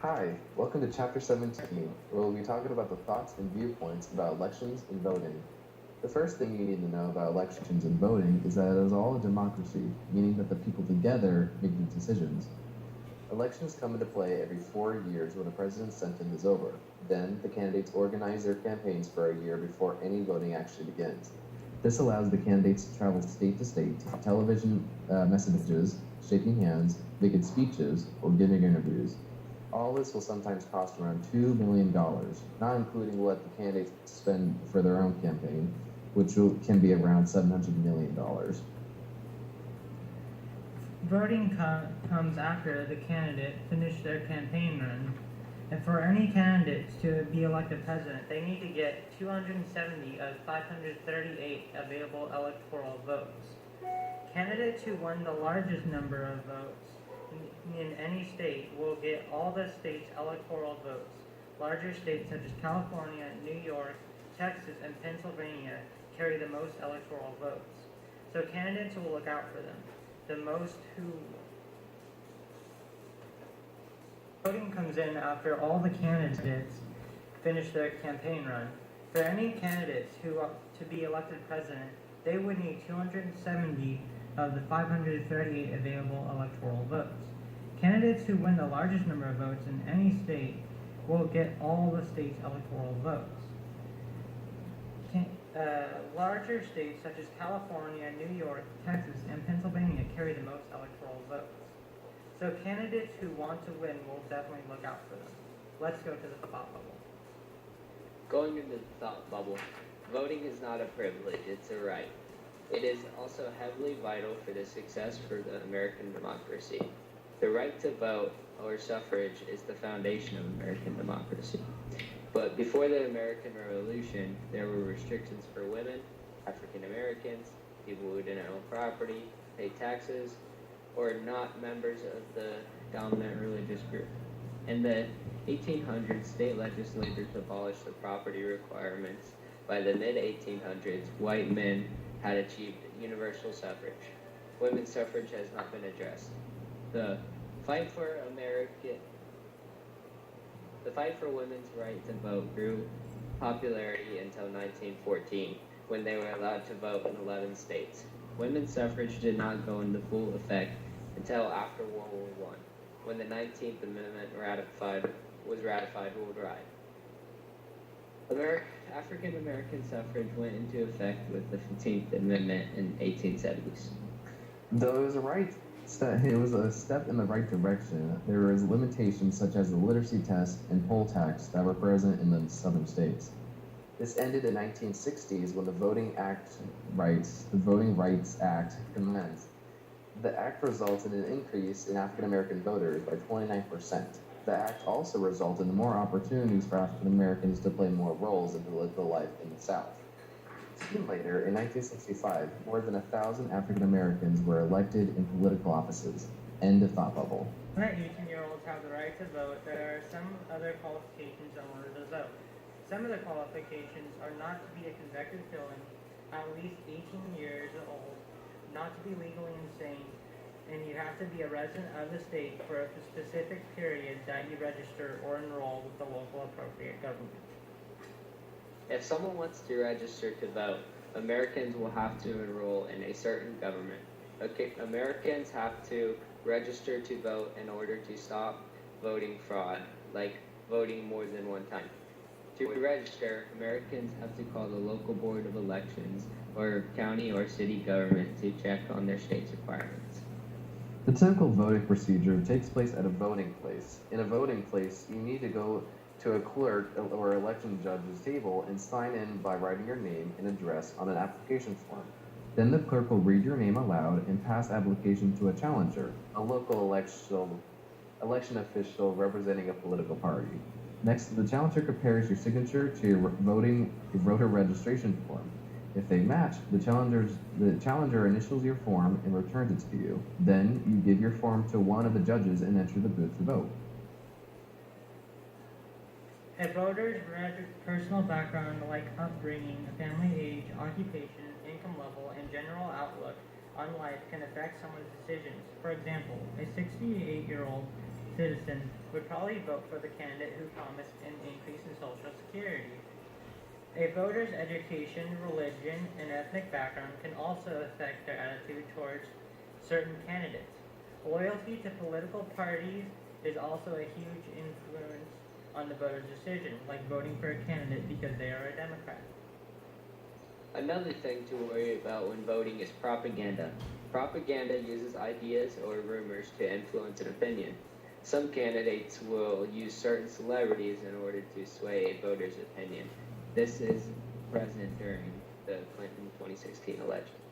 Hi, welcome to Chapter 17, where we'll be talking about the thoughts and viewpoints about elections and voting. The first thing you need to know about elections and voting is that it is all a democracy, meaning that the people together make the decisions. Elections come into play every 4 years when a president's sentence is over. Then, the candidates organize their campaigns for a year before any voting actually begins. This allows the candidates to travel state to state to television messages, shaking hands, making speeches, or giving interviews. All this will sometimes cost around $2 million, not including what the candidates spend for their own campaign, which can be around $700 million. Voting comes after the candidate finished their campaign run. And for any candidates to be elected president, they need to get 270 of 538 available electoral votes. Candidates who won the largest number of votes in any state will get all the state's electoral votes. Larger states such as California, New York, Texas, and Pennsylvania carry the most electoral votes. So candidates will look out for them. The most who voting comes in after all the candidates finish their campaign run. For any candidates who to be elected president, they would need 270 of the 538 available electoral votes. Candidates who win the largest number of votes in any state will get all the state's electoral votes. Larger states such as California, New York, Texas, and Pennsylvania carry the most electoral votes. So candidates who want to win will definitely look out for them. Let's go to the thought bubble. Going into the thought bubble, voting is not a privilege, it's a right. It is also heavily vital for the success for the American democracy. The right to vote, or suffrage, is the foundation of American democracy. But before the American Revolution, there were restrictions for women, African Americans, people who didn't own property, pay taxes, or not members of the dominant religious group. In the 1800s, state legislatures abolished the property requirements. By the mid-1800s, white men had achieved universal suffrage. Women's suffrage has not been addressed. The fight for women's right to vote grew popularity until 1914, when they were allowed to vote in 11 states. Women's suffrage did not go into full effect until after World War I, when the 19th Amendment was ratified worldwide. African American suffrage went into effect with the 15th Amendment in 1870s. Though it was a step in the right direction, there was limitations such as the literacy test and poll tax that were present in the southern states. This ended in the 1960s when the Voting Rights Act commenced. The act resulted in an increase in African American voters by 29%. The act also resulted in more opportunities for African Americans to play more roles in political life in the South. Soon later, in 1965, more than 1,000 African Americans were elected in political offices. End of thought bubble. When 18-year-olds have the right to vote, there are some other qualifications in order to vote. Some of the qualifications are not to be a convicted felon, at least 18 years old, not to be legally insane, and you have to be a resident of the state for a specific period that you register or enroll with the local appropriate government. If someone wants to register to vote, Americans will have to enroll in a certain government. Americans have to register to vote in order to stop voting fraud, like voting more than one time. To register, Americans have to call the local board of elections or county or city government to check on their state's requirements. The typical voting procedure takes place at a voting place. In a voting place, you need to go to a clerk or election judge's table and sign in by writing your name and address on an application form. Then the clerk will read your name aloud and pass application to a challenger, a local election official representing a political party. Next, the challenger compares your signature to your voter registration form. If they match, the challenger initials your form and returns it to you. Then you give your form to one of the judges and enter the booth to vote. A voter's personal background, like upbringing, family age, occupation, income level, and general outlook on life, can affect someone's decisions. For example, a 68-year-old citizens would probably vote for the candidate who promised an increase in Social Security. A voter's education, religion, and ethnic background can also affect their attitude towards certain candidates. Loyalty to political parties is also a huge influence on the voter's decision, like voting for a candidate because they are a Democrat. Another thing to worry about when voting is propaganda. Propaganda uses ideas or rumors to influence an opinion. Some candidates will use certain celebrities in order to sway a voter's opinion. This is present during the Clinton 2016 election.